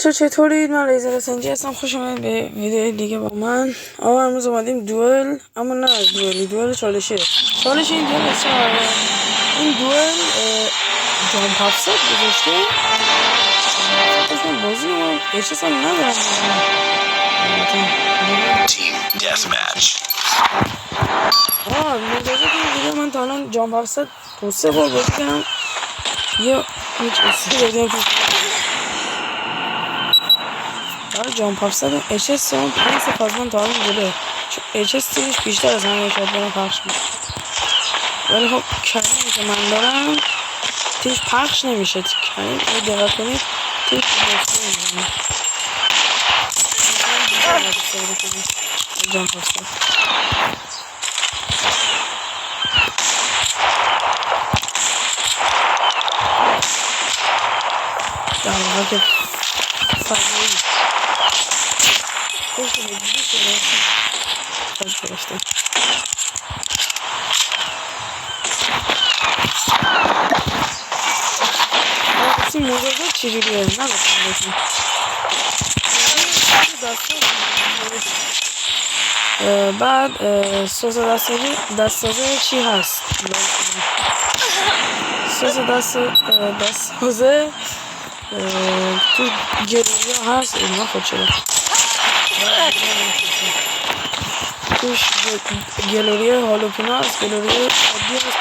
چطورید؟ من ریزر سنجی هستم. خوش اومدید به ویدیو دیگه با من. امروز اومدیم دوئل، اما نه دوئل چالشی. چالش این دوئل این دوئل جامپ 700 گذاشته. من بازی رو اچس هم ندارم. تیم دث مچ. مجازه که این ویدیو من تا الان جامپ 700 2-3 بار بازی کردم. یا هیچ اسی بدیم که جامپ 700 HS اون 5 صفحه از من تا الان جلوه، چون HS تیرش بیشتر از همه شاید برم پخش میشه، ولی خب کریم که من دارم تیرش پخش نمیشه. کریم اگه دقت کنید تیرش مفتی میزنه. جامپ 700 در واقع که فضایی خوش رو بگیری شده خواهد گرفته. این مجازات چجوریه؟ نگفتم بسیم بعد سوز دستسازه چی هست؟ سوز دستسازه تو گلوریا هست. اینا خود شده توش گلوریا هالوپینا هست، گلوریا عادی هست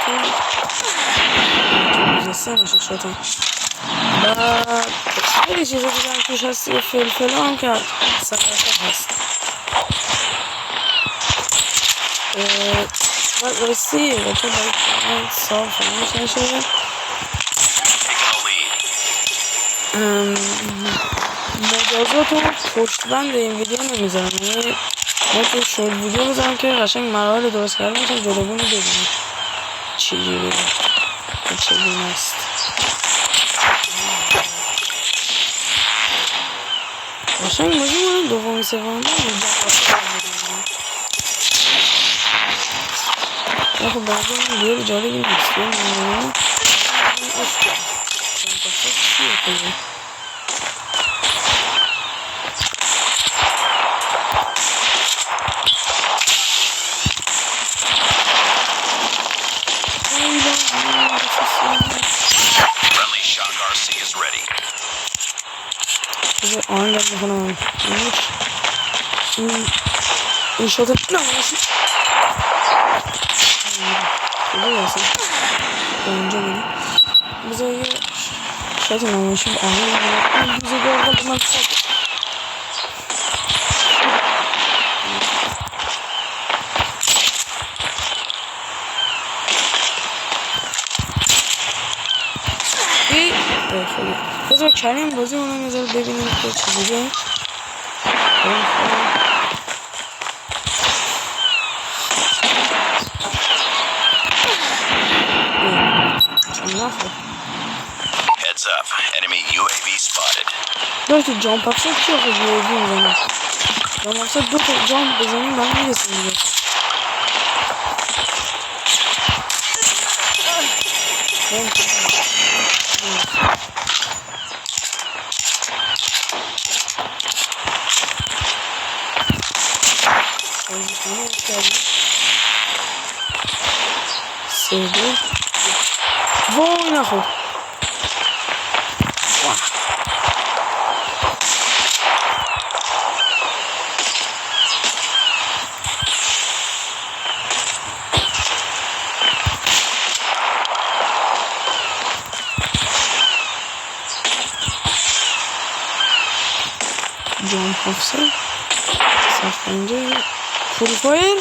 تو جسته میشه شدن. بعد خیلی چیزا دیگه هم توش هست. یه فلفل هم که سرطان هست. بعد راستی بچه باید صاف فرمش نشه. مجازات رو پشت بند این ویدیو نمیذارم، یعنی ما تو شورت ویدیو میذارم که قشنگ مراحل درست کردن میتونم جلوگونی ببینیم چجوریه چگونه است. قشنگ بازی مونم دومی سومی خب بعضی هم دوئل جالبی نیست. Friendly Shock RC is ready. بذار آهنگ بکنم. این شده نماشی بذار هستم با اینجا بودیم. بذار یه شاید نماشی با آهنگ بکنم. بذار گرگا به من ساک بذار کریم بازی اونم یه ذره ببینیم که چجوریه. Heads up, enemy UAV spotted. داشت جامپ 700 چی آخه UAV میزنه؟ جامپ 700 دو تا جامپ بزنیم به هم میرسیم دیگه. سیده وای نخور جان حفظه صف پنجه فوری فایر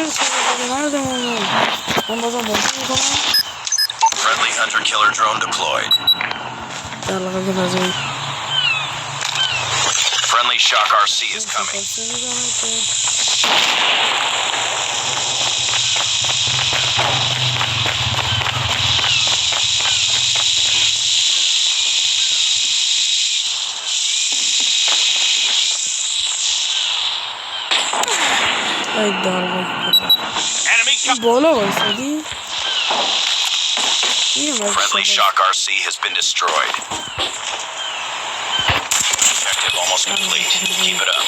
سرده نردمونه من بازم بازی میکنم. Friendly hunter killer drone deployed. در لقه فضایی Friendly Shock RC is coming. ای دارغای بالا بایستدی Friendly Shock RC has been destroyed. complete. Keep it up.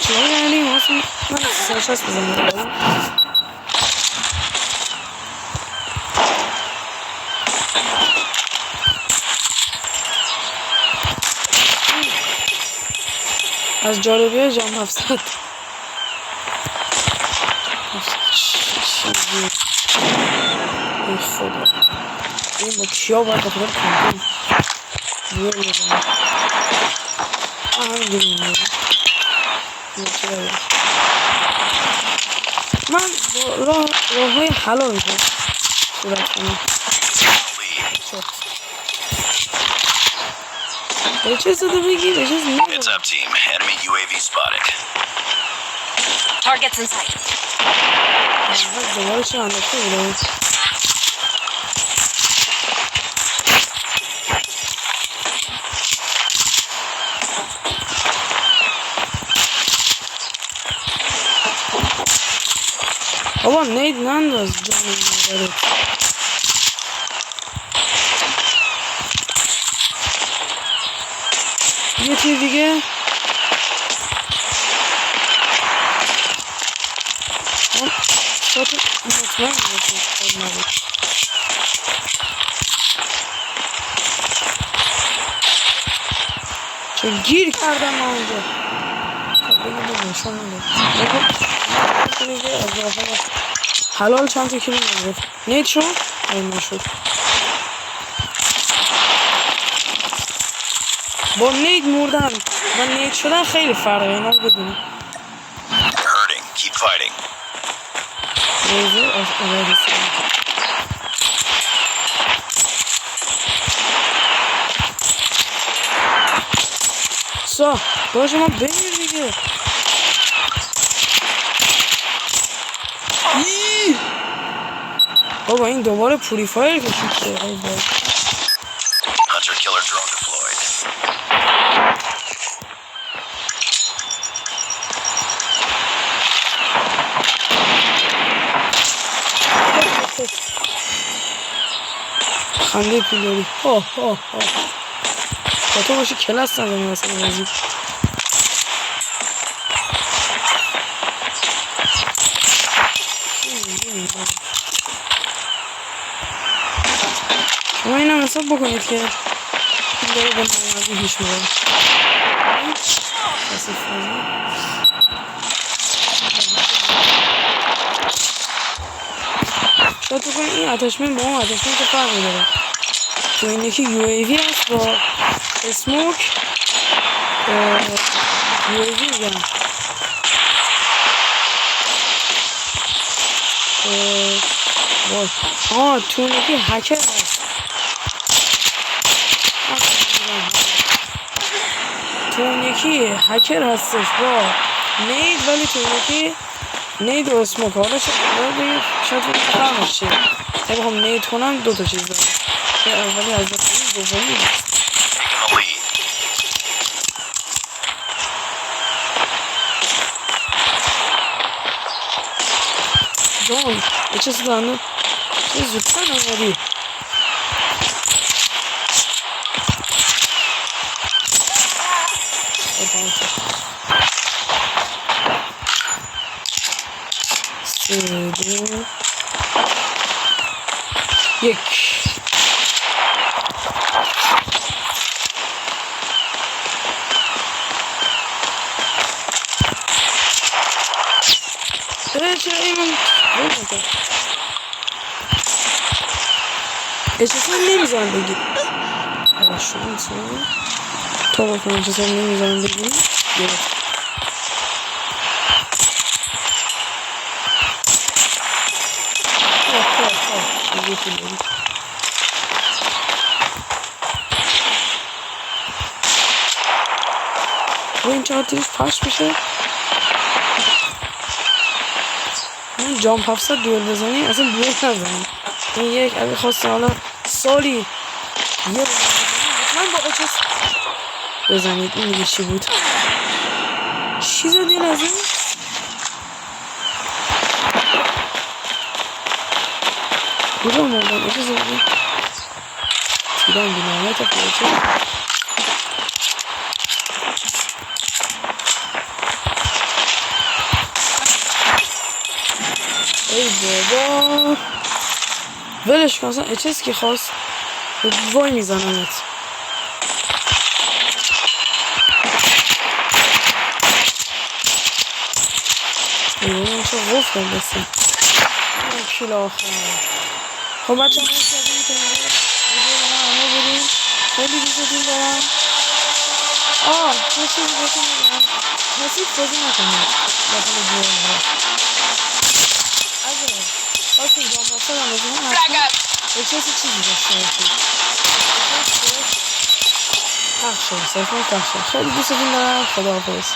چرا یعنی واسه من سرچاس بزنم از جالبیه جام 700 چیزی ای خدا این با کیا باید بخدا کنتون روی میزنم همین گیری میزنم من راه های حلال میکنم صورت کنم به چه زده بگی؟ به چه زده Heads up, team. Enemy UAV spotted. Targets in sight. دوباره چه انداخته بوده بابا نید ننداز جانم نداره یه تیر دیگه شاید مطمئن باشه خود نبود چه گیر کردم من اونجا بگیم نشان نده از راه حلال چند تا کیلو نگرفت نید شد؟ این نشد با نید مردن و نید شدن خیلی فرقه اینا رو بدونی Hurting. Keep fighting. ریزه از اولادی سا باشه ما بگیر دیگه بابا این دوباره پوریفایر کشید ای بابا Hunter killer drone deployed. خنده پیلاری ها ها ها با تو باشی کلاس نزنی مثلا بازی شما اینم حساب بکنید که این داره به نمازی هیچ میداره کسی فازی شاید تو کنید این اتشمن با اون اتشمن که فرق میداره تو این یکی UAV هست با اسموک UAV میگم تو اون یکی هکر هست تو اون یکی هکر هستش با نید ولی تو اون یکی نید و اسموک حالا شاید فرمش چیه اگه بخوام نید کنم دو تا چیز دارم یه اولی از دستانی دومی نیست Taking the lead. جان یه چیز دارم چیز زودتر نماری سه دو یک چرا این من اجازه نمیزنم بگید شانس تا بکنم اجازه نمیزنم بگید گرفت این چقدر تیرش پش میشه این جامپ 700 دوئل بزنی اصلا دوئل نزنی این یک اگه خواستم حالا سالی یه بار حتما با اچس بزنید. این دیگه چی بود؟ چی زد یه لحظه؟ کجا مردم؟ اچس زدی؟ تیران بینامت خودتون. ای بابا ولش کن. اصلا اچس که خواست وای میزنمت. ایوان چه غفل بسیم کیل آخر. خب بچه همه شدیم که ویدیو با همه بودیم. خیلی دوستتون دارم. یه چیزی بهتون میگم، کسی بازی نکنید داخل گروه. اگه خواستید جان پاسدار هم بزنید حتما به کسی چیزی داشته باشید. پخش شد. خیلی دوستتون دارم. خداحافظ.